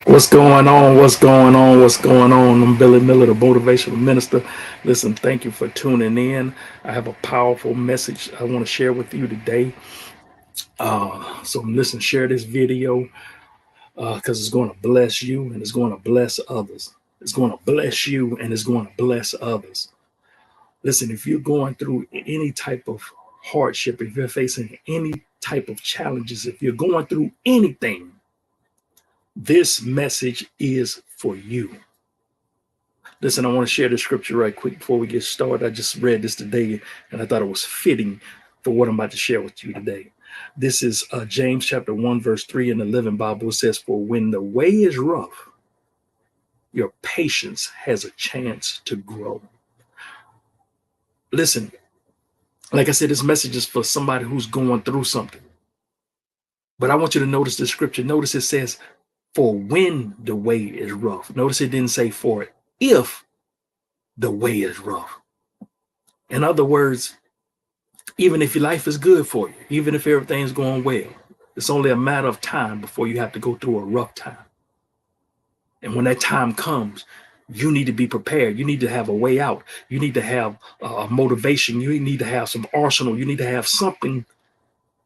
What's going on? What's going on? What's going on? I'm Billy Miller, the motivational minister. Listen, thank you for tuning in. I have a powerful message I want to share with you today. So listen, share this video because it's going to bless you and it's going to bless others. It's going to bless you and it's going to bless others. Listen, if you're going through any type of hardship, if you're facing any type of challenges, if you're going through anything, this message is for you. Listen, I want to share the scripture right quick before we get started. I just read this today and I thought it was fitting for what I'm about to share with you today. This is James chapter 1, verse 3 in the Living Bible. It says, "For when the way is rough, your patience has a chance to grow." Listen, like I said, this message is for somebody who's going through something. But I want you to notice the scripture. Notice it says, "For when the way is rough." Notice it didn't say for if the way is rough. In other words, even if your life is good for you, even if everything's going well, it's only a matter of time before you have to go through a rough time. And when that time comes, you need to be prepared. You need to have a way out. You need to have motivation. You need to have some arsenal. You need to have something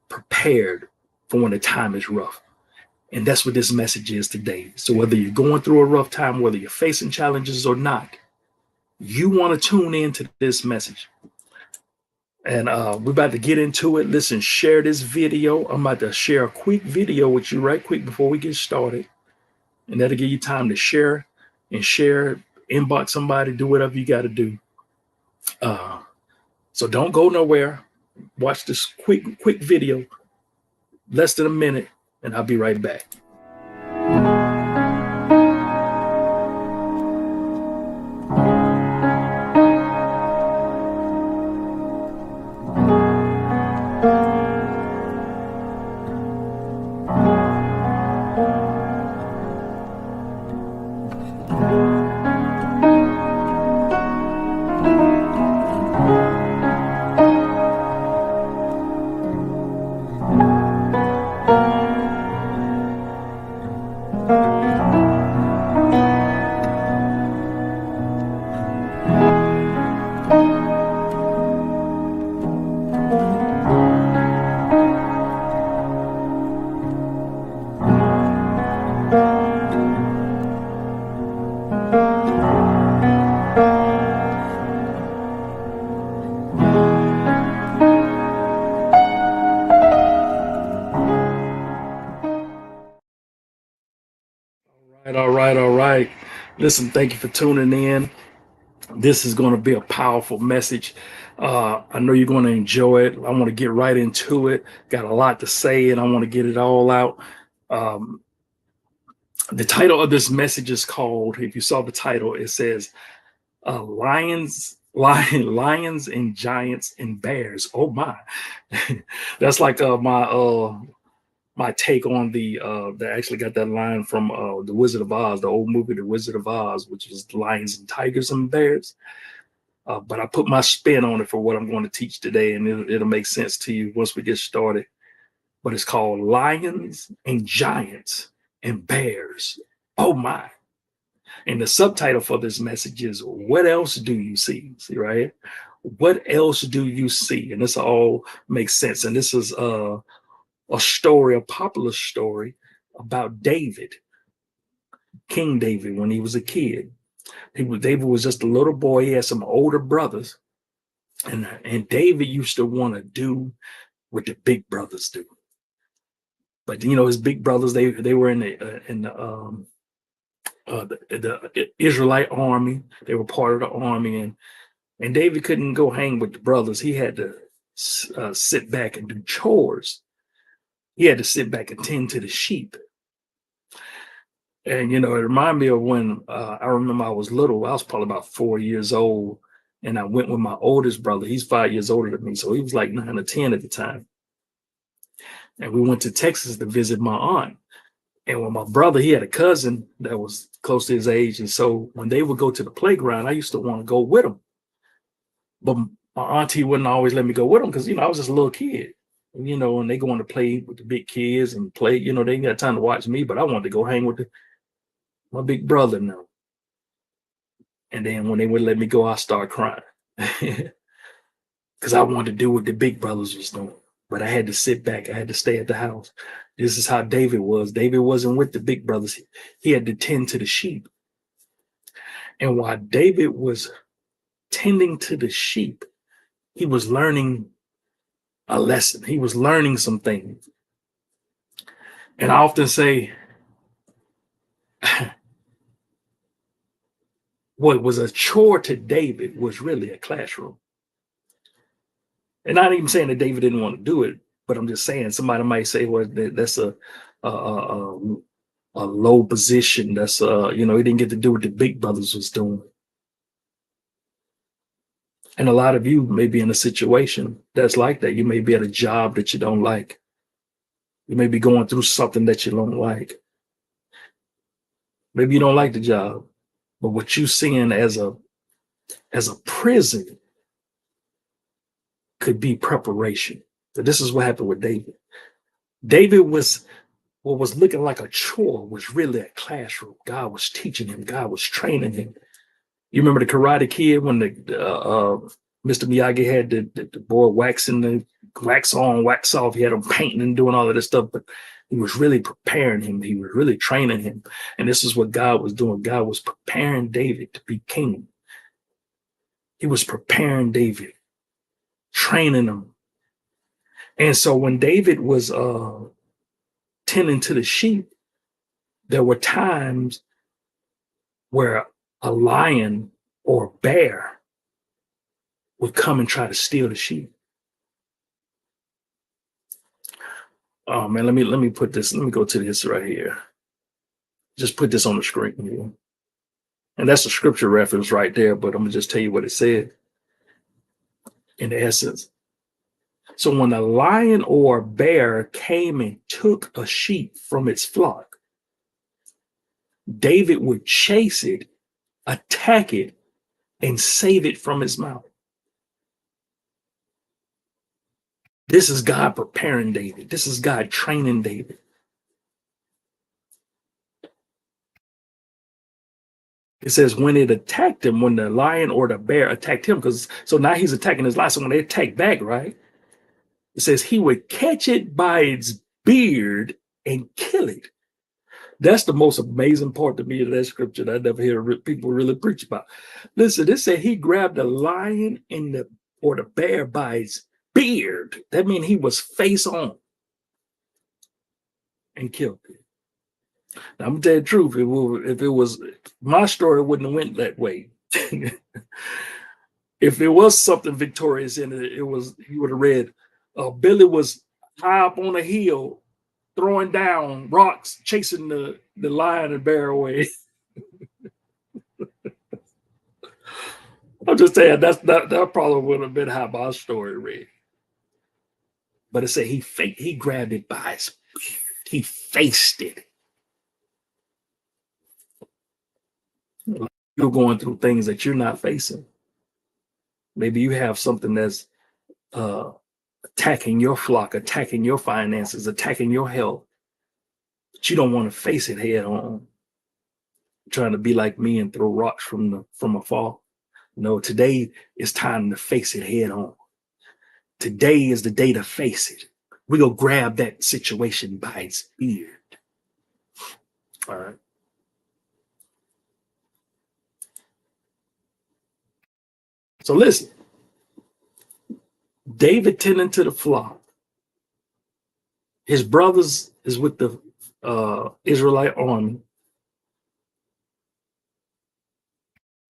prepared for when the time is rough. And that's what this message is today. So whether you're going through a rough time, whether you're facing challenges or not, you want to tune into this message. And we're about to get into it. Listen, share this video. I'm about to share a quick video with you right quick before we get started. And that'll give you time to share, inbox somebody, do whatever you got to do. So don't go nowhere. Watch this quick video, less than a minute, and I'll be right back. All right. Listen, thank you for tuning in. This is going to be a powerful message. I know you're going to enjoy it. I want to get right into it. Got a lot to say, and I want to get it all out. The title of this message is called, if you saw the title, it says lions and giants and bears. Oh my. That's like my take on they actually got that line from the Wizard of Oz, the old movie The Wizard of Oz, which is lions and tigers and bears. But I put my spin on it for what I'm going to teach today, and it'll make sense to you once we get started. But it's called Lions and Giants and Bears. Oh my. And the subtitle for this message is, "What else do you see?" See, right? What else do you see? And this all makes sense. And this is a story, a popular story about David, King David, when he was a kid. David was just a little boy. He had some older brothers, and David used to want to do what the big brothers do. But his big brothers, they were in the Israelite army. They were part of the army, and David couldn't go hang with the brothers. He had to sit back and do chores. He had to sit back and tend to the sheep. And, it reminded me of when I remember I was little. I was probably about 4 years old. And I went with my oldest brother. He's 5 years older than me. So he was like 9 or 10 at the time. And we went to Texas to visit my aunt. And with my brother, he had a cousin that was close to his age. And so when they would go to the playground, I used to want to go with them. But my auntie wouldn't always let me go with them because, I was just a little kid. And they going to play with the big kids and play, they ain't got time to watch me, but I wanted to go hang with my big brother know. And then when they would let me go, I start crying. Because I wanted to do what the big brothers was doing. But I had to sit back. I had to stay at the house. This is how David was. David wasn't with the big brothers. He had to tend to the sheep. And while David was tending to the sheep, he was learning a lesson. He was learning some things. And I often say, what was a chore to David was really a classroom. And not even saying that David didn't want to do it, but I'm just saying somebody might say, well, that's a low position. That's he didn't get to do what the big brothers was doing. And a lot of you may be in a situation that's like that. You may be at a job that you don't like. You may be going through something that you don't like. Maybe you don't like the job, but what you're seeing as a prison could be preparation. So this is what happened with David. David was what was looking like a chore was really a classroom. God was teaching him. God was training him. You remember the Karate Kid when the Mr. Miyagi had the boy waxing the wax on, wax off. He had him painting and doing all of this stuff, but he was really preparing him. He was really training him. And this is what God was doing. God was preparing David to be king. He was preparing David, training him. And so when David was tending to the sheep, there were times where a lion or a bear would come and try to steal the sheep. Oh man, let me put this. Let me go to this right here. Just put this on the screen here. And that's a scripture reference right there, but I'm gonna just tell you what it said in essence. So when a lion or a bear came and took a sheep from its flock, David would chase it, attack it, and save it from his mouth. This is God preparing David. This is God training David. It says when it attacked him, when the lion or the bear attacked him, so now he's attacking his life. So when they attack back, right? It says he would catch it by its beard and kill it. That's the most amazing part to me of that scripture that I never hear people really preach about. Listen, it said he grabbed the lion or the bear by its beard. That means he was face on and killed it. Now, I'm gonna tell you the truth. If it was my story, it wouldn't have went that way. If there was something victorious in it, you would have read, Billy was high up on a hill, throwing down rocks, chasing the lion and bear away. I'm just saying that probably would have been how my story read. But it said he grabbed it by his beard. He faced it. You're going through things that you're not facing. Maybe you have something that's attacking your flock, attacking your finances, attacking your health. But you don't want to face it head on. Trying to be like me and throw rocks from afar. No, today is time to face it head on. Today is the day to face it. We're going to grab that situation by its beard. All right. So listen, David tending to the flock. His brothers is with the Israelite army.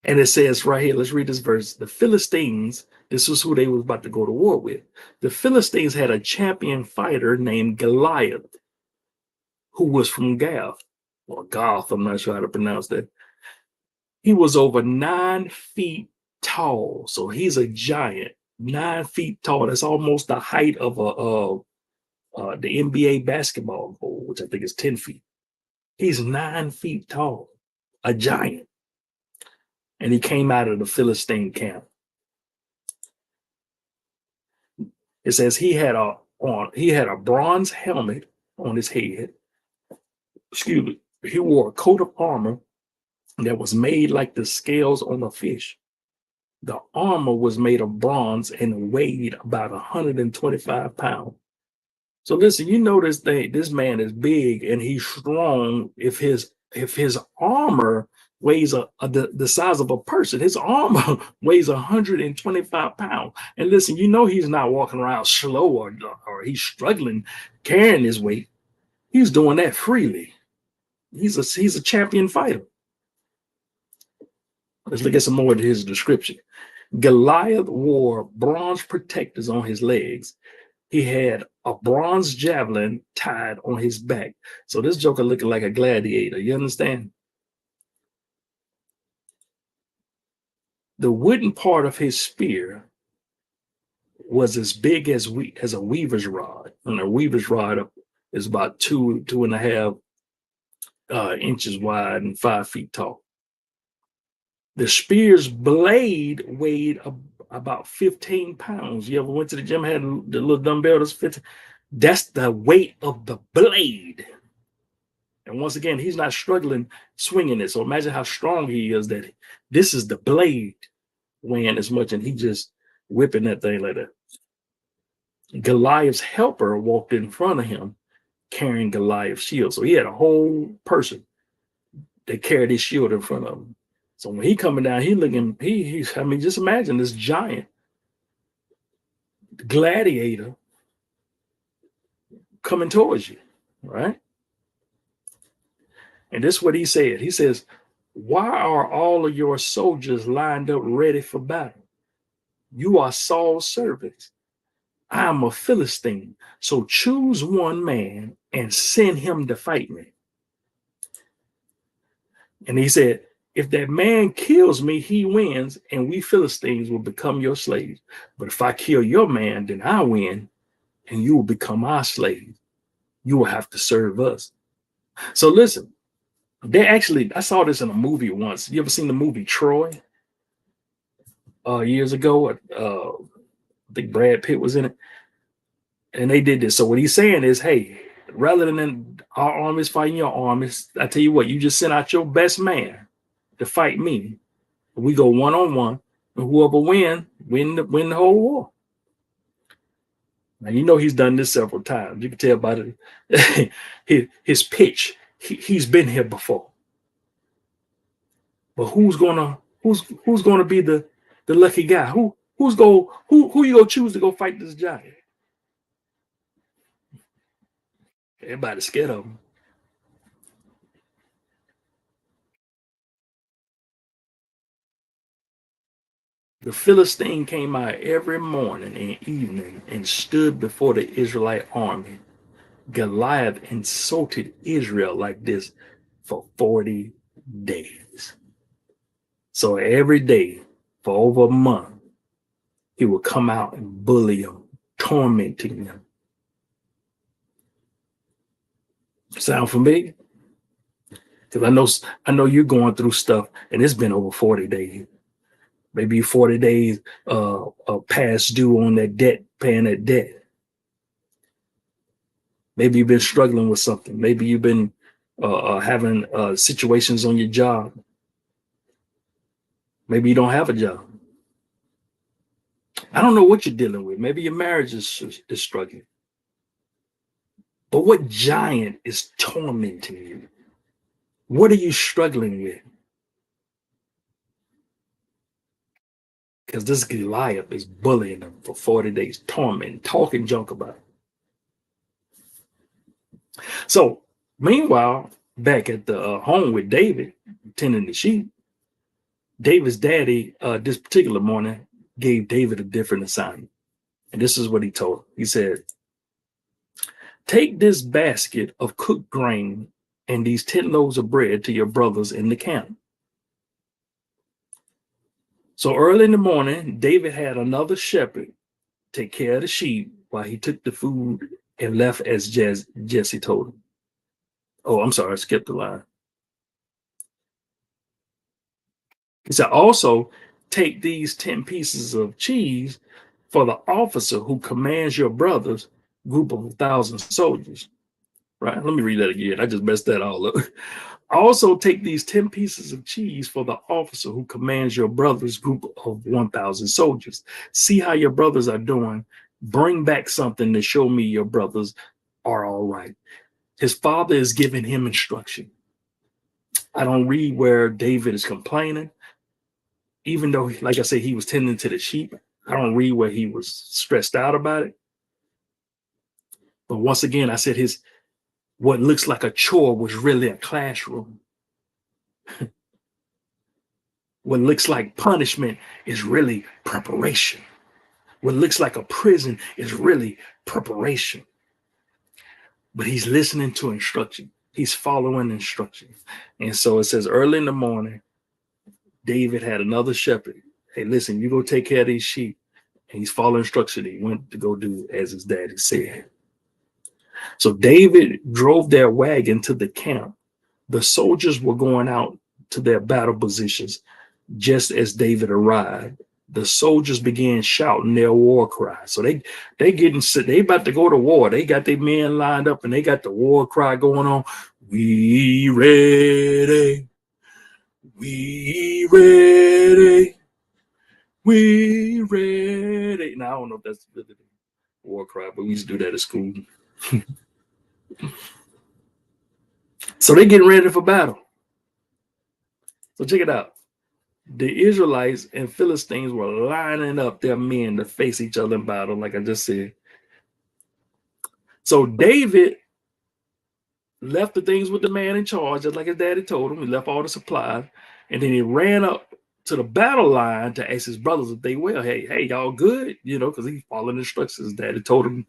And it says right here, let's read this verse. The Philistines, this was who they was about to go to war with. The Philistines had a champion fighter named Goliath, who was from Gath, or Goth, I'm not sure how to pronounce that. He was over 9 feet tall. So he's a giant, 9 feet tall. That's almost the height of the NBA basketball goal, which I think is 10 feet. He's 9 feet tall, a giant. And he came out of the Philistine camp. It says he had a bronze helmet on his head. Excuse me. He wore a coat of armor that was made like the scales on a fish. The armor was made of bronze and weighed about 125 pounds. So listen, you know this man is big and he's strong. If his armor weighs the size of a person, his armor weighs 125 pounds. And listen, you know he's not walking around slow or he's struggling carrying his weight. He's doing that freely. He's a champion fighter. Let's look at some more of his description. Goliath wore bronze protectors on his legs. He had a bronze javelin tied on his back. So this joker looking like a gladiator. You understand? The wooden part of his spear was as big as a weaver's rod. And a weaver's rod is about 2.5 inches wide and 5 feet tall. The spear's blade weighed about 15 pounds. You ever went to the gym, had the little dumbbell that's 15? That's the weight of the blade. And once again, he's not struggling swinging it. So imagine how strong he is, that this is the blade weighing as much, and he just whipping that thing like that. Goliath's helper walked in front of him carrying Goliath's shield. So he had a whole person that carried his shield in front of him. So when he coming down, I mean, just imagine this giant gladiator coming towards you, right? And this is what he said. He says, "Why are all of your soldiers lined up ready for battle? You are Saul's servants. I am a Philistine. So choose one man and send him to fight me." And he said, "If that man kills me, he wins, and we Philistines will become your slaves. But if I kill your man, then I win, and you will become our slave. You will have to serve us." So listen, I saw this in a movie once. You ever seen the movie Troy? Years ago, I think Brad Pitt was in it, and they did this. So what he's saying is, hey, rather than our armies fighting your armies, I tell you what, you just send out your best man to fight me. We go 1-on-1, and whoever win the whole war. Now you know he's done this several times. You can tell by his pitch. He's been here before. But who's gonna be the lucky guy? Who you gonna choose to go fight this giant? Everybody's scared of him. The Philistine came out every morning and evening and stood before the Israelite army. Goliath insulted Israel like this for 40 days. So every day for over a month, he would come out and bully them, tormenting them. Sound familiar? Because I know you're going through stuff, and it's been over 40 days. Maybe 40 days past due on that debt, paying that debt. Maybe you've been struggling with something. Maybe you've been having situations on your job. Maybe you don't have a job. I don't know what you're dealing with. Maybe your marriage is struggling. But what giant is tormenting you? What are you struggling with? Because this Goliath is bullying them for 40 days, tormenting, talking junk about it. So, meanwhile, back at the home with David, tending the sheep, David's daddy, this particular morning, gave David a different assignment. And this is what he told him. He said, "Take this basket of cooked grain and these 10 loaves of bread to your brothers in the camp." So early in the morning, David had another shepherd take care of the sheep while he took the food and left as Jesse told him. Oh, I'm sorry, I skipped the line. He said, "Also take these 10 pieces of cheese for the officer who commands your brother's group of 1,000 soldiers." Right? Let me read that again. I just messed that all up. Also take these 10 pieces of cheese for the officer who commands your brother's group of 1,000 soldiers. See how your brothers are doing. Bring back something to show me your brothers are all right. His father is giving him instruction. I don't read where David is complaining, even though, like I said, he was tending to the sheep. I don't read where he was stressed out about it. But once again, I said what looks like a chore was really a classroom. What looks like punishment is really preparation. What looks like a prison is really preparation. But he's listening to instruction. He's following instructions. And so it says early in the morning, David had another shepherd. Hey, listen, you go take care of these sheep. And he's following instruction. He went to go do as his daddy said. So David drove their wagon to the camp. The soldiers were going out to their battle positions just as David arrived. The soldiers began shouting their war cry. So they about to go to war. They got their men lined up and they got the war cry going on. We ready. We ready. We ready. Now I don't know if that's really the war cry, but we used to do that at school. So they're getting ready for battle. So check it out. The Israelites and Philistines were lining up their men to face each other in battle, like I just said. So David left the things with the man in charge, just like his daddy told him. He left all the supplies, and then he ran up to the battle line to ask his brothers if they will. Hey, y'all good? You know, because he followed instructions. His daddy told him,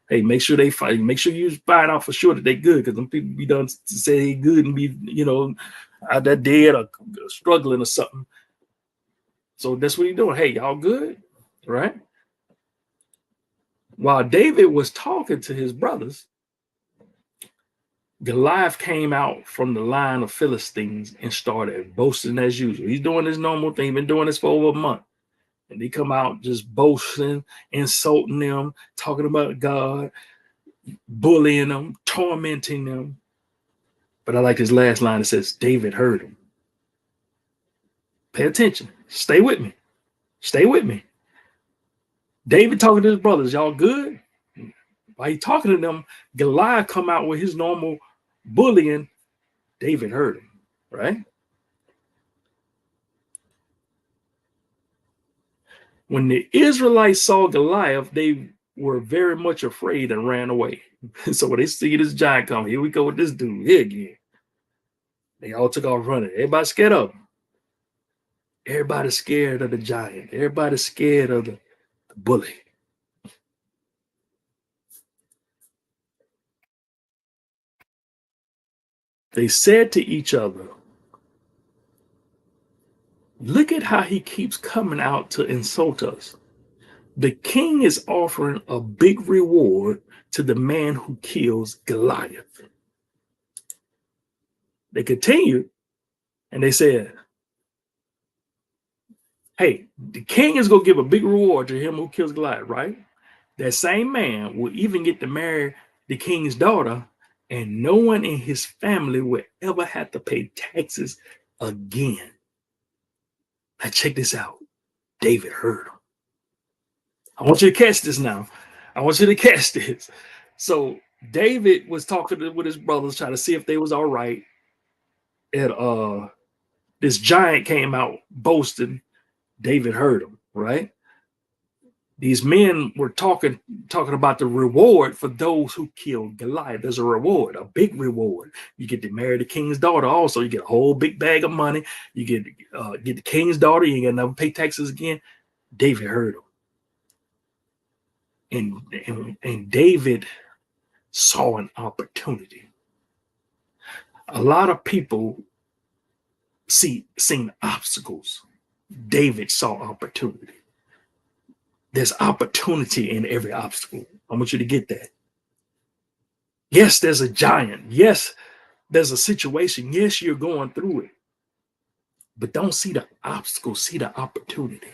hey, make sure they fight. Make sure you find out for sure that they good, because them people be done to say they good and be, you know, out there dead or struggling or something. So that's what he's doing. Hey, y'all good? Right? While David was talking to his brothers, Goliath came out from the line of Philistines and started boasting as usual. He's doing his normal thing, been doing this for over a month. And they come out just boasting, insulting them, talking about God, bullying them, tormenting them. But I like his last line. It says, David heard him. Pay attention. Stay with me. Stay with me. David talking to his brothers, y'all good? While he talking to them, Goliath come out with his normal bullying. David heard him, right? When the Israelites saw Goliath, they were very much afraid and ran away. So when they see this giant come, here we go with this dude here again. They all took off running. Everybody scared of him. Everybody's scared of the giant. Everybody's scared of the bully. They said to each other, look at how he keeps coming out to insult us. The king is offering a big reward to the man who kills Goliath. They continued and they said, hey, the king is going to give a big reward to him who kills Goliath, right? That same man will even get to marry the king's daughter, and no one in his family will ever have to pay taxes again. Now check this out. David heard him. I want you to catch this now. I want you to catch this. So David was talking with his brothers, trying to see if they was all right. And this giant came out boasting. David heard him, right? These men were talking about the reward for those who killed Goliath. There's a reward, a big reward. You get to marry the king's daughter. Also, you get a whole big bag of money. You get the king's daughter. You ain't got to never pay taxes again. David heard him, and David saw an opportunity. A lot of people seen obstacles. David saw opportunity. There's opportunity in every obstacle. I want you to get that. Yes, there's a giant. Yes, there's a situation. Yes, you're going through it. But don't see the obstacle, see the opportunity.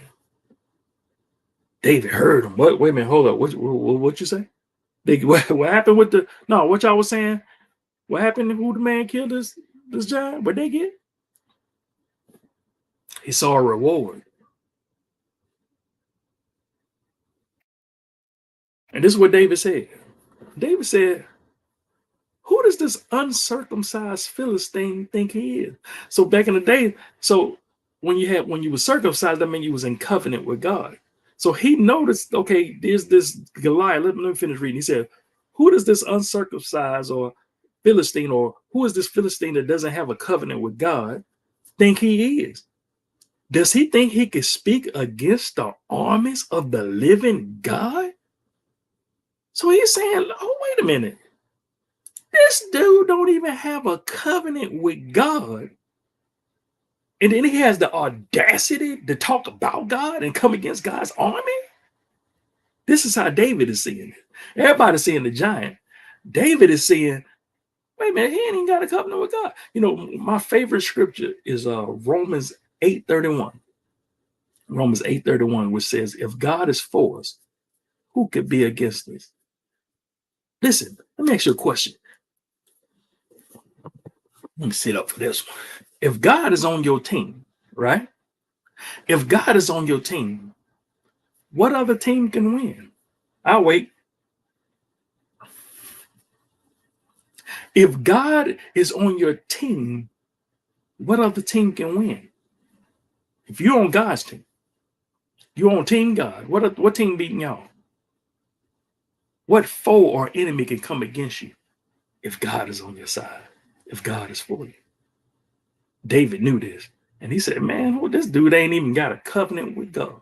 David heard him. Wait a minute, hold up. What you say? What happened with what y'all was saying? What happened? Who the man killed us? this giant? What they get? He saw a reward. And this is what David said. David said, who does this uncircumcised Philistine think he is? So back in the day, so when you were circumcised, that meant you was in covenant with God. So he noticed, okay, there's this Goliath. Let me finish reading. He said, who does this uncircumcised or Philistine, or who is this Philistine that doesn't have a covenant with God think he is? Does he think he can speak against the armies of the living God? So he's saying, oh, wait a minute. This dude don't even have a covenant with God. And then he has the audacity to talk about God and come against God's army. This is how David is seeing it. Everybody's seeing the giant. David is seeing, wait a minute, he ain't even got a covenant with God. You know, my favorite scripture is Romans 8:31. Romans 8:31, which says, if God is for us, who could be against us? Listen, let me ask you a question. Let me sit up for this one. If God is on your team, right? If God is on your team, what other team can win? I'll wait. If God is on your team, what other team can win? If you're on God's team, you're on Team God. What team beating y'all? What foe or enemy can come against you if God is on your side? If God is for you? David knew this, and he said, man, well, this dude ain't even got a covenant with God.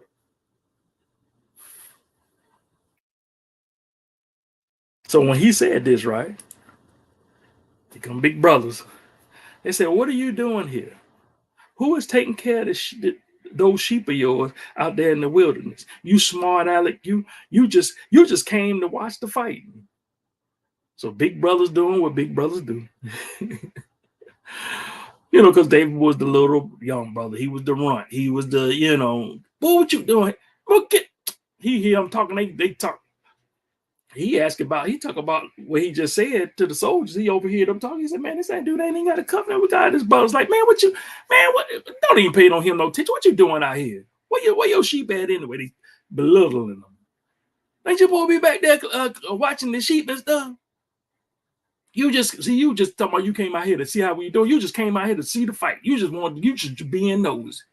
So when he said this, right, they come big brothers. They said, what are you doing here? Who is taking care of those sheep of yours out there in the wilderness? You smart aleck, you just came to watch the fight. So big brothers doing what big brothers do. You know, because David was the little young brother. He was the runt. He was the, you know, what you doing? Look at, he hear him talking, they talk. He talk about what he just said to the soldiers. He overheard them talking. He said, man, this ain't dude ain't got a covenant with God. This brother's like, man, what, don't even pay on him no attention. What you doing out here? Where your sheep at anyway? They belittling them. Ain't you supposed to be back there watching the sheep and stuff? You just talking about you came out here to see how we doing. You just came out here to see the fight. You just be in those.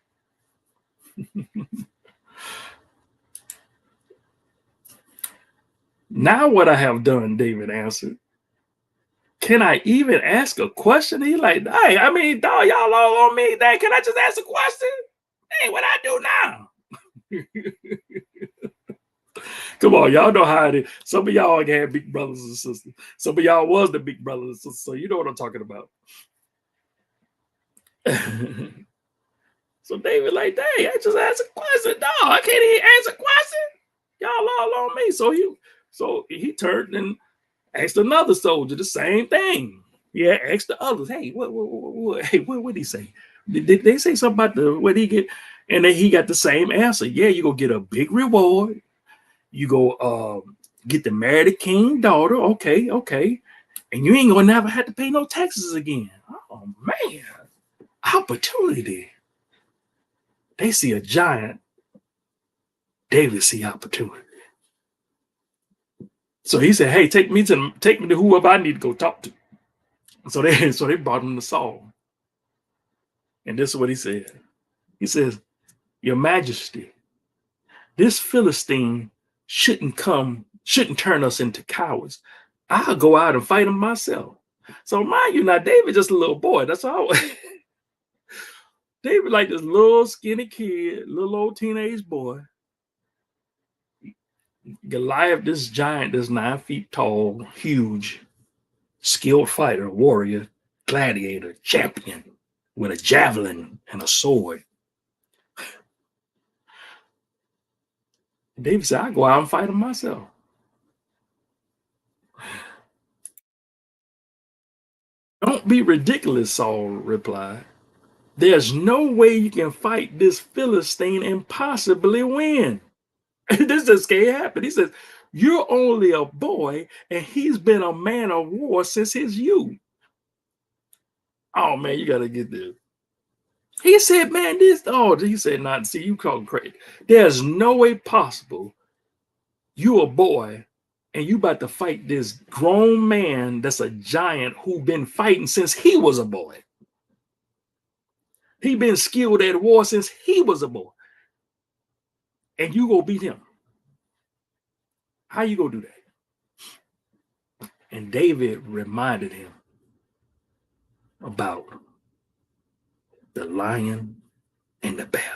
Now what I have done, David answered. Can I even ask a question? He like, hey, I mean, dog, y'all all on me. Dang, can I just ask a question? Hey, what I do now? Come on, y'all know how it is. Some of y'all had big brothers and sisters. Some of y'all was the big brothers and sisters, so you know what I'm talking about. So David like, dang, I just asked a question. No, I can't even answer a question. Y'all all on me. So he turned and asked another soldier the same thing. Yeah, asked the others, hey, what did he say? Did they say something about what he get? And then he got the same answer. Yeah, you go get a big reward. You go get to marry the king's daughter. Okay. And you ain't gonna never have to pay no taxes again. Oh man, opportunity. They see a giant. David see opportunity. So he said, hey, take me to whoever I need to go talk to. So they brought him to Saul. And this is what he said. He says, your majesty, this Philistine shouldn't turn us into cowards. I'll go out and fight him myself. So mind you, now David just a little boy. That's all. David like this little skinny kid, little old teenage boy. Goliath, this giant, this 9 feet tall, huge, skilled fighter, warrior, gladiator, champion with a javelin and a sword. David said, I'll go out and fight him myself. Don't be ridiculous, Saul replied. There's no way you can fight this Philistine and possibly win. This just can't happen. He says, you're only a boy and he's been a man of war since his youth. Oh man, you gotta get this. He said, man, this, oh, he said, not, see, you call crazy. There's no way possible you a boy and you about to fight this grown man that's a giant who been fighting since he was a boy. He been skilled at war since he was a boy. And you go beat him. How you gonna do that? And David reminded him about the lion and the bear.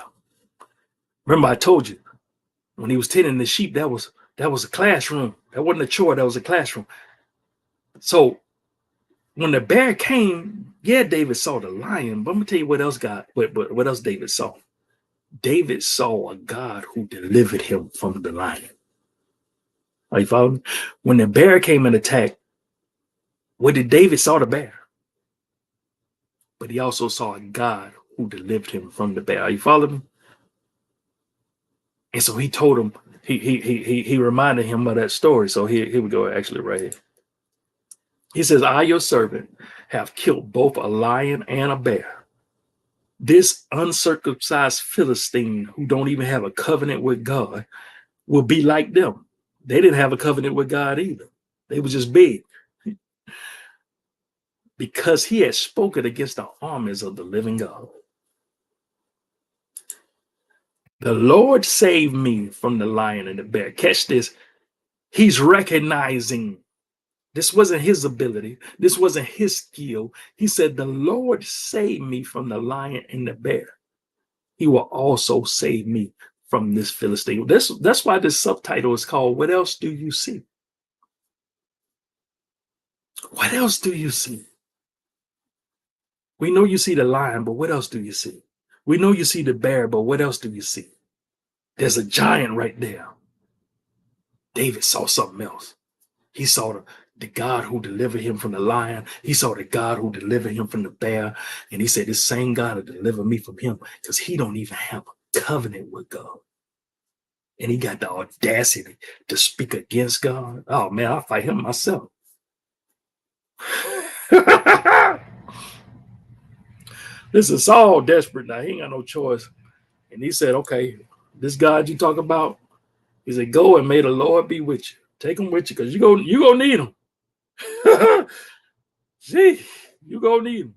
Remember, I told you when he was tending the sheep, that was a classroom. That wasn't a chore, that was a classroom. So when the bear came, yeah, David saw the lion, but I'm gonna tell you what else what else David saw. David saw a God who delivered him from the lion. Are you following? When the bear came and attacked, what did David saw? The bear. But he also saw a God who delivered him from the bear. Are you following me? And so he told him, he reminded him of that story. So here we go, actually, right here. He says, I, your servant, have killed both a lion and a bear. This uncircumcised Philistine who don't even have a covenant with God will be like them. They didn't have a covenant with God either. They were just big. Because he had spoken against the armies of the living God. The Lord saved me from the lion and the bear. Catch this. He's recognizing this wasn't his ability. This wasn't his skill. He said, the Lord saved me from the lion and the bear. He will also save me from this Philistine. That's why this subtitle is called, What Else Do You See? What else do you see? We know you see the lion, but what else do you see? We know you see the bear, but what else do you see? There's a giant right there. David saw something else. He saw the God who delivered him from the lion. He saw the God who delivered him from the bear. And he said, this same God will deliver me from him because he don't even have a covenant with God. And he got the audacity to speak against God. Oh, man, I'll fight him myself. This is Saul desperate now. He ain't got no choice. And he said, okay, this God you talk about, he said, go and may the Lord be with you. Take him with you because you gonna need him. Gee, you gonna need him.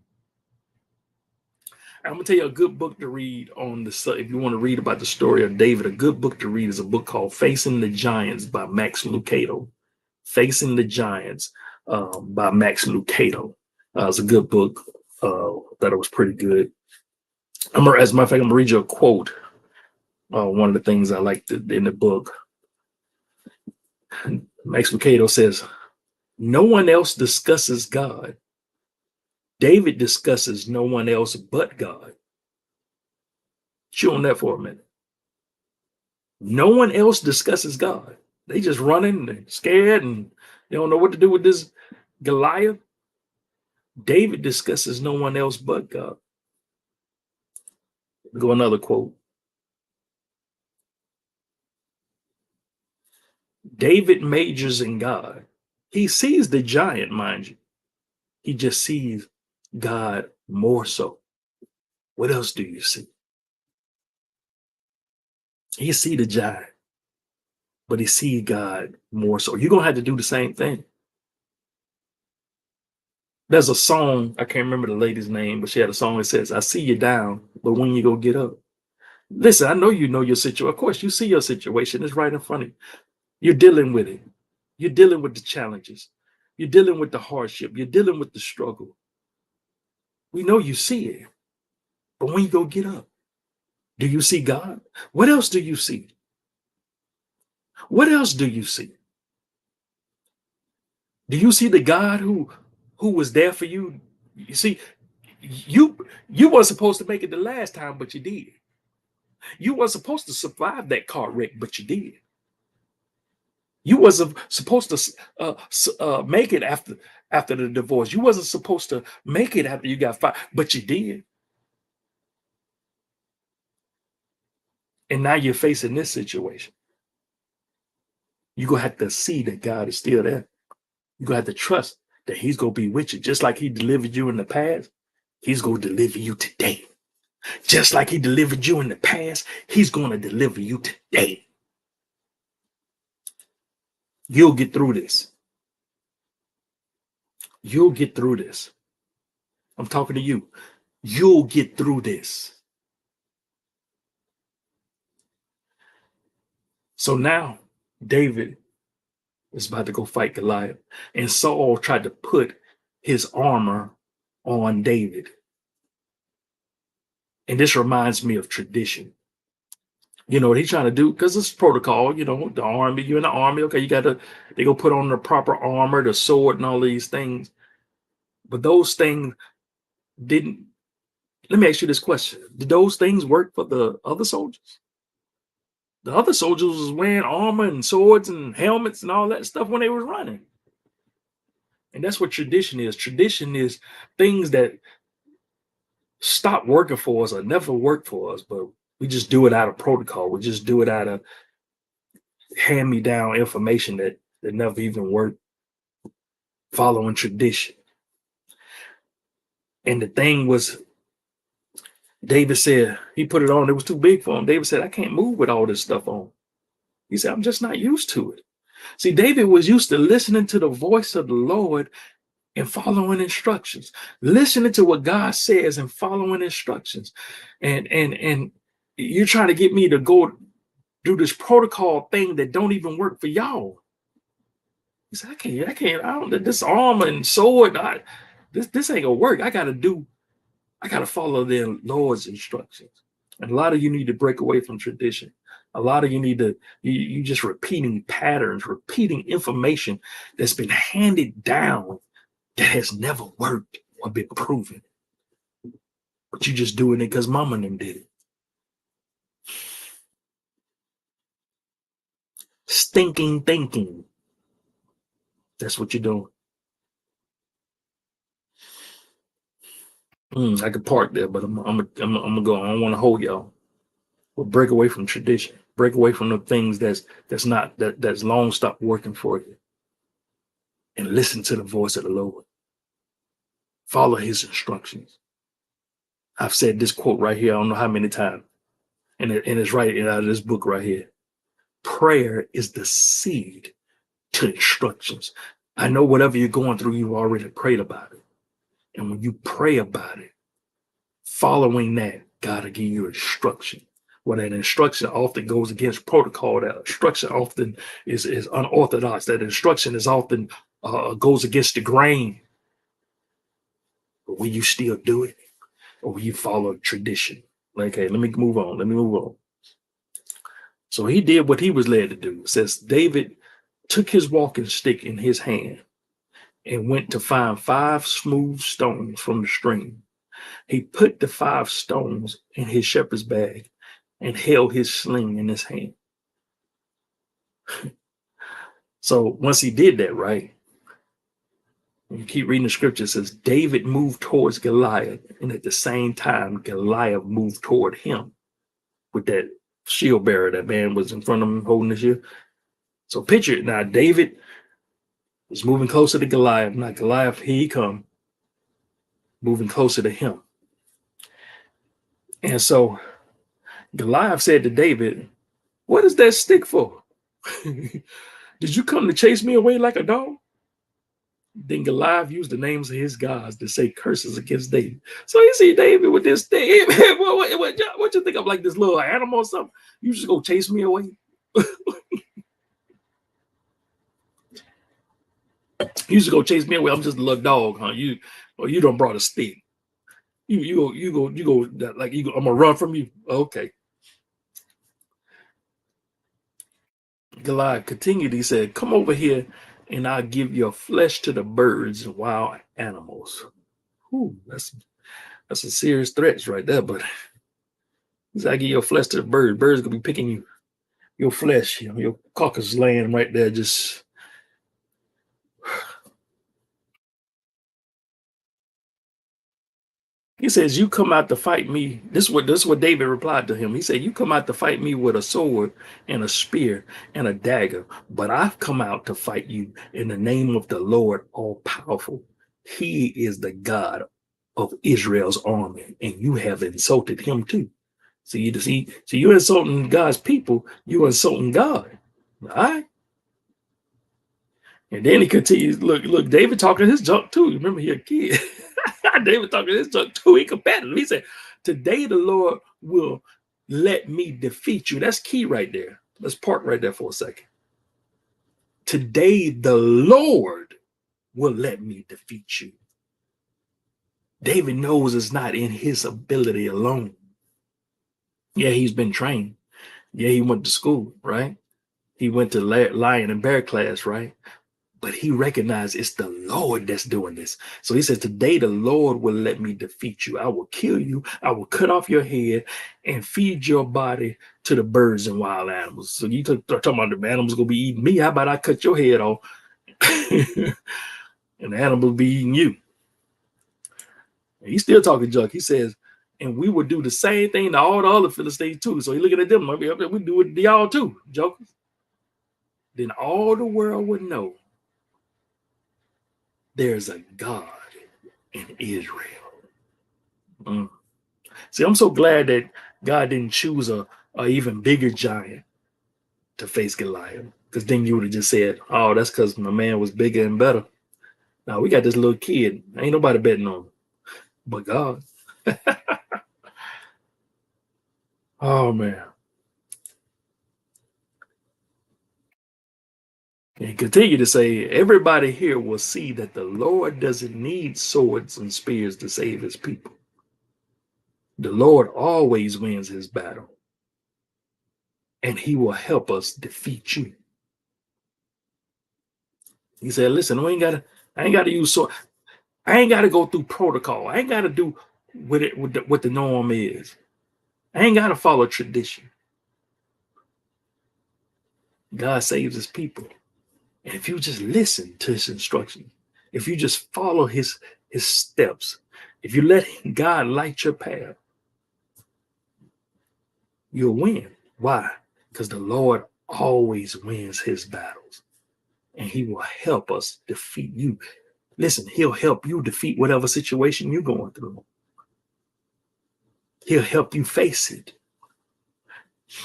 I'm gonna tell you a good book to read on the, if you want to read about the story of David, a good book to read is a book called Facing the Giants by Max Lucado. Facing the Giants by Max Lucado. It's a good book. That it was pretty good. As a matter of fact, I'm gonna read you a quote. One of the things I liked in the book. Max Lucado says, no one else discusses God. David discusses no one else but God. Chew on that for a minute. No one else discusses God. They just running and scared and they don't know what to do with this Goliath. David discusses no one else but God. Go another quote. David majors in God. He sees the giant, mind you. He just sees God more so. What else do you see? You see the giant, but he sees God more so. You're going to have to do the same thing. There's a song, I can't remember the lady's name, but she had a song that says, I see you down, but when you go get up. Listen, I know you know your situation. Of course, you see your situation. It's right in front of you. You're dealing with it. You're dealing with the challenges. You're dealing with the hardship. You're dealing with the struggle. We know you see it. But when you go get up, do you see God? What else do you see? What else do you see? Do you see the God who was there for you? You see, you weren't supposed to make it the last time, but you did. You weren't supposed to survive that car wreck, but you did. You wasn't supposed to make it after the divorce. You wasn't supposed to make it after you got fired, but you did. And now you're facing this situation. You're going to have to see that God is still there. You're going to have to trust that he's going to be with you. Just like he delivered you in the past, He's going to deliver you today. Just like he delivered you in the past, he's going to deliver you today. You'll get through this. You'll get through this. I'm talking to you. You'll get through this. So now David is about to go fight Goliath. And Saul tried to put his armor on David. And this reminds me of tradition. You know what he's trying to do? Because it's protocol, you know, the army, you're in the army. Okay, they go put on the proper armor, the sword and all these things. But those things didn't. Let me ask you this question. Did those things work for the other soldiers? The other soldiers was wearing armor and swords and helmets and all that stuff when they were running. And that's what tradition is. Tradition is things that stop working for us or never worked for us, but we just do it out of protocol. We just do it out of hand-me-down information that never even worked, following tradition. And the thing was, David said, he put it on, it was too big for him. David said, I can't move with all this stuff on. He said, I'm just not used to it. See, David was used to listening to the voice of the Lord and following instructions, listening to what God says and following instructions. And you're trying to get me to go do this protocol thing that don't even work for y'all. He said, I can't, this armor and sword, this ain't gonna work. I gotta follow the Lord's instructions. And a lot of you need to break away from tradition. A lot of you need to, you just repeating patterns, repeating information that's been handed down that has never worked or been proven. But you just doing it because mama and them did it. Stinking thinking. That's what you're doing. I could park there, but I'm gonna go. I don't want to hold y'all. But break away from tradition. Break away from the things that's long stopped working for you. And listen to the voice of the Lord. Follow his instructions. I've said this quote right here, I don't know how many times. And it's right out of this book right here. Prayer is the seed to instructions. I know whatever you're going through, you've already prayed about it. And when you pray about it, following that, God will give you instruction. Well, that instruction often goes against protocol. That instruction often is unorthodox. That instruction is often goes against the grain. But will you still do it? Or will you follow tradition? Like, hey, let me move on. So he did what he was led to do. It says David took his walking stick in his hand and went to find 5 smooth stones from the stream. He put the 5 stones in his shepherd's bag and held his sling in his hand. So once he did that, right? You keep reading the scripture, it says David moved towards Goliath, and at the same time, Goliath moved toward him with that shield bearer. That man was in front of him holding the shield. So picture it now, David is moving closer to Goliath. Now Goliath, here he come, moving closer to him. And so Goliath said to David, what is that stick for? Did you come to chase me away like a dog? Then Goliath used the names of his gods to say curses against David. So you see David with this thing. What you think I'm like this little animal or something? You just go chase me away? You just go chase me away. I'm just a little dog, huh? You done brought a stick. You go like I'm gonna run from you. Okay. Goliath continued. He said, "Come over here, and I'll give your flesh to the birds and wild animals." Ooh, that's a serious threat right there. But he said, "I give your flesh to the birds. Birds gonna be picking your flesh. Your carcass laying right there, just." He says, "You come out to fight me." This is what David replied to him. He said, "You come out to fight me with a sword and a spear and a dagger, but I've come out to fight you in the name of the Lord all powerful. He is the God of Israel's army, and you have insulted him too. See, you're insulting God's people, you're insulting God. All right. And then he continues, look, David talking his junk too. Remember, he a kid. David talking his junk too. He competitive. He said, today the Lord will let me defeat you. That's key right there. Let's park right there for a second. Today the Lord will let me defeat you. David knows it's not in his ability alone. Yeah, he's been trained. Yeah, he went to school, right? He went to lion and bear class, right? But he recognized it's the Lord that's doing this. So he says, today the Lord will let me defeat you. I will kill you. I will cut off your head and feed your body to the birds and wild animals. So you talking about the animals going to be eating me. How about I cut your head off and the animals be eating you? And he's still talking junk. He says, and we will do the same thing to all the other Philistines too. So he's looking at them. We do it to y'all too, jokers. Then all the world would know there's a God in Israel. See, I'm so glad that God didn't choose a even bigger giant to face Goliath, because then you would have just said, oh, that's because my man was bigger and better. Now we got this little kid. Ain't nobody betting on him but God. Oh, man. And he continued to say, everybody here will see that the Lord doesn't need swords and spears to save his people. The Lord always wins his battle, and he will help us defeat you. He said, listen, I ain't got to use sword. I ain't got to go through protocol. I ain't got to do what the norm is. I ain't got to follow tradition. God saves his people. And if you just listen to his instructions, if you just follow his steps, if you let God light your path, you'll win. Why? Because the Lord always wins his battles, and he will help us defeat you. Listen, he'll help you defeat whatever situation you're going through. He'll help you face it.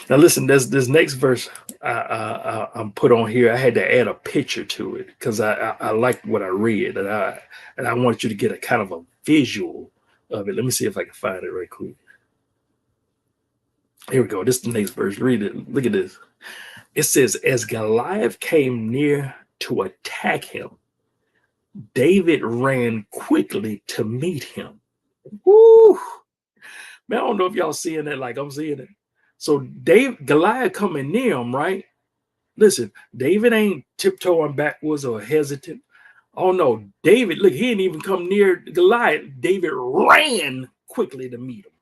Now listen, there's this next verse I'm put on here. I had to add a picture to it because I liked what I read, and I want you to get a kind of a visual of it. Let me see if I can find it right quick. Here we go. This is the next verse. Read it. Look at this. It says, as Goliath came near to attack him, David ran quickly to meet him. Woo! Man, I don't know if y'all seeing that like I'm seeing it. So Goliath coming near him, right? Listen, David ain't tiptoeing backwards or hesitant. Oh no, David, look, he didn't even come near Goliath. David ran quickly to meet him.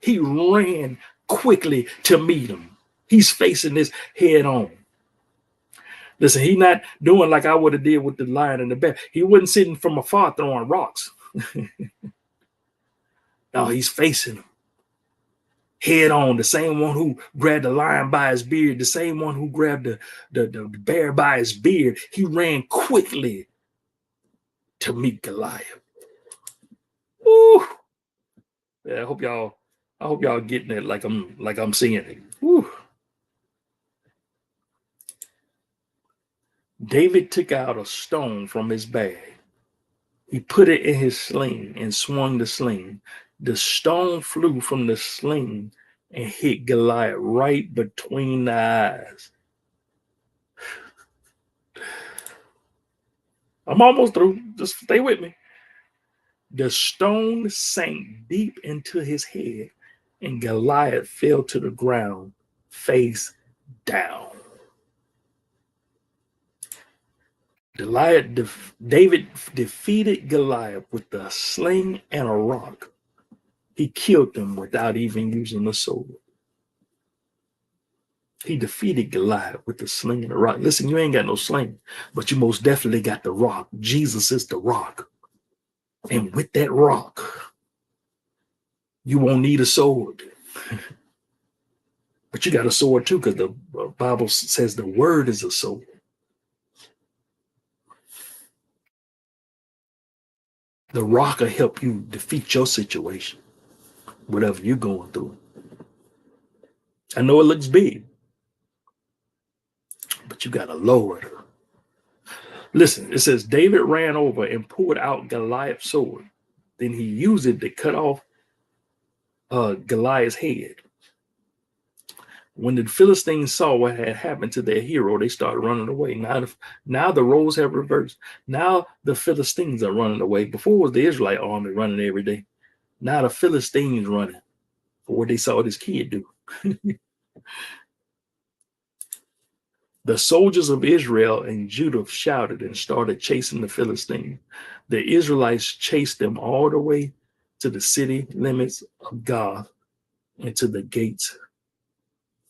He ran quickly to meet him. He's facing this head on. Listen, he not doing like I would have did with the lion and the bear. He wasn't sitting from afar throwing rocks. No, he's facing him head on. The same one who grabbed the lion by his beard, the same one who grabbed the bear by his beard. He ran quickly to meet Goliath. Woo! Yeah, I hope y'all getting it like I'm seeing it. Woo. David took out a stone from his bag. He put it in his sling and swung the sling. The stone flew from the sling and hit Goliath right between the eyes. I'm almost through. Just stay with me. The stone sank deep into his head, and Goliath fell to the ground, face down. David defeated Goliath with a sling and a rock. He killed them without even using a sword. He defeated Goliath with the sling and a rock. Listen, you ain't got no sling, but you most definitely got the rock. Jesus is the rock. And with that rock, you won't need a sword. But you got a sword too, because the Bible says the word is a sword. 。The rock will help you defeat your situation, whatever you're going through. I know it looks big, but you got to lower it. Listen, it says David ran over and pulled out Goliath's sword. Then he used it to cut off Goliath's head. When the Philistines saw what had happened to their hero, they started running away. Now the roles have reversed. Now the Philistines are running away. Before it was the Israelite army running every day. Now the Philistines running for what they saw this kid do. The soldiers of Israel and Judah shouted and started chasing the Philistines. The Israelites chased them all the way to the city limits of Gath and to the gates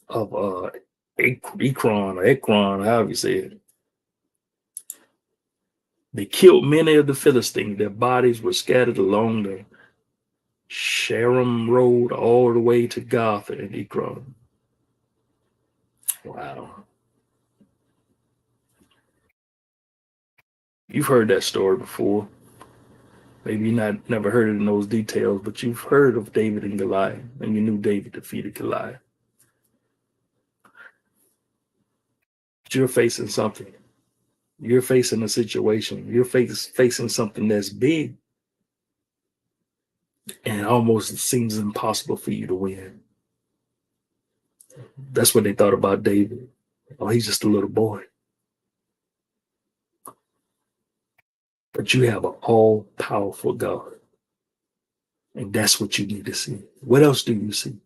of Ekron, however you say it. They killed many of the Philistines. Their bodies were scattered along the Sharam road all the way to Gath and Ekron. Wow. You've heard that story before. Maybe you never heard it in those details, but you've heard of David and Goliath, and you knew David defeated Goliath. But you're facing something. You're facing a situation. You're facing something that's big, and it almost seems impossible for you to win. That's what they thought about David. Oh, he's just a little boy. But you have an all-powerful God. And that's what you need to see. What else do you see?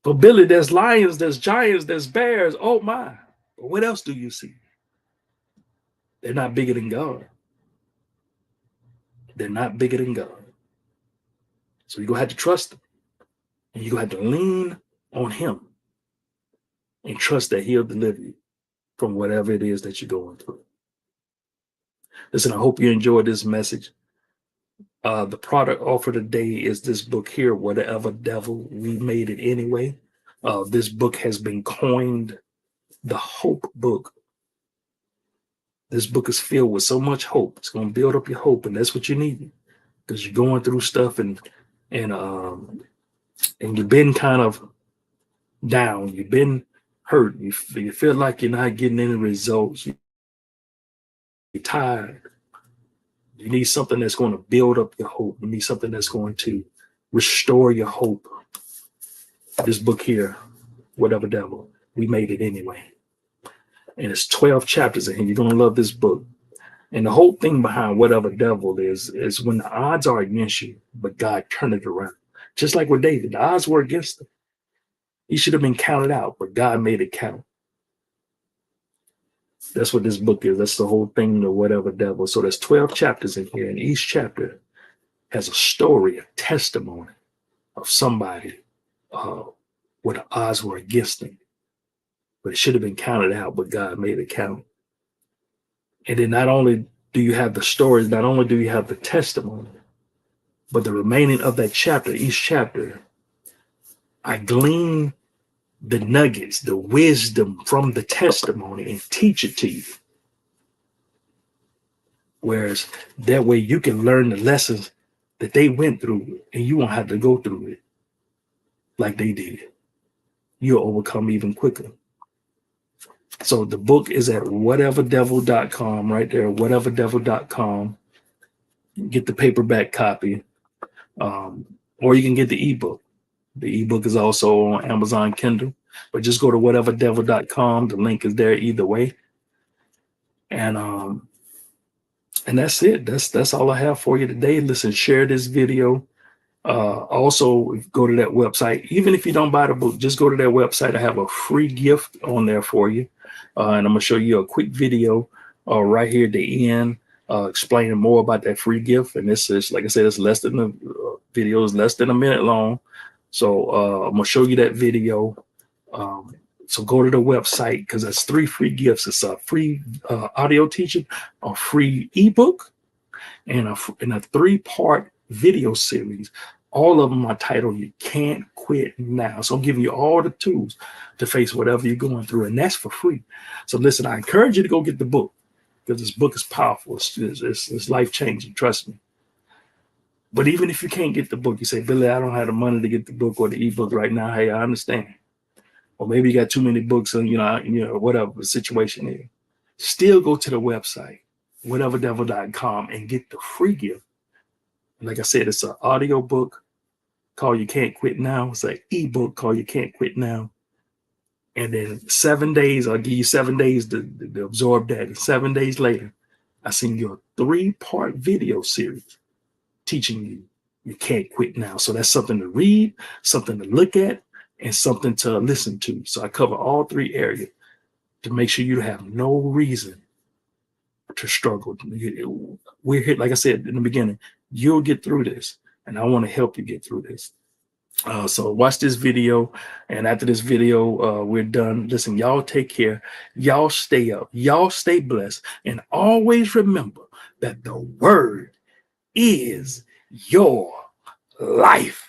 But Billy, there's lions, there's giants, there's bears. Oh my. But what else do you see? They're not bigger than God. They're not bigger than God. So you're going to have to trust him. And you're going to have to lean on him and trust that he'll deliver you from whatever it is that you're going through. Listen, I hope you enjoyed this message. The product offered today is this book here, Whatever Devil, We Made It Anyway. This book has been coined the hope book. This book is filled with so much hope. It's going to build up your hope, and that's what you need, because you're going through stuff and you've been kind of down. You've been hurt. You feel like you're not getting any results. You're tired. You need something that's going to build up your hope. You need something that's going to restore your hope. This book here, Whatever Devil, We Made It Anyway. And it's 12 chapters in here. You're going to love this book. And the whole thing behind Whatever Devil is when the odds are against you, but God turned it around. Just like with David, the odds were against him. He should have been counted out, but God made it count. That's what this book is. That's the whole thing, the Whatever Devil. So there's 12 chapters in here, and each chapter has a story, a testimony of somebody where the odds were against them. But it should have been counted out, but God made it count. And then not only do you have the stories, not only do you have the testimony, but the remaining of that chapter, each chapter, I glean the nuggets, the wisdom from the testimony and teach it to you. Whereas that way you can learn the lessons that they went through and you won't have to go through it like they did. You'll overcome even quicker. So the book is at whateverdevil.com right there, whateverdevil.com. Get the paperback copy, or you can get the ebook. The ebook is also on Amazon Kindle, but just go to whateverdevil.com. The link is there either way. And that's it. That's all I have for you today. Listen, share this video. Also go to that website. Even if you don't buy the book, just go to that website. I have a free gift on there for you. And I'm gonna show you a quick video right here at the end, explaining more about that free gift. And this is, like I said, it's less than the video is less than a minute long. So I'm gonna show you that video. So go to the website, because that's 3 free gifts. It's a free audio teaching, a free ebook, and a 3-part video series. All of them are titled "You Can't Quit Now." So I'm giving you all the tools to face whatever you're going through, and that's for free. So listen, I encourage you to go get the book, because this book is powerful. It's life changing. Trust me. But even if you can't get the book, you say, Billy, I don't have the money to get the book or the ebook right now. Hey, I understand. Or maybe you got too many books, and whatever the situation is. Still go to the website, whateverdevil.com, and get the free gift. Like I said, it's an audio book called You Can't Quit Now. It's an ebook called You Can't Quit Now. And then 7 days, I'll give you 7 days to absorb that. And 7 days later, I send you a 3-part video series teaching you can't quit now. So that's something to read, something to look at, and something to listen to. So I cover all 3 areas to make sure you have no reason to struggle. We're here, like I said in the beginning, you'll get through this, and I want to help you get through this. So watch this video, and after this video, we're done. Listen, y'all take care. Y'all stay up. Y'all stay blessed. And always remember that the word is your life.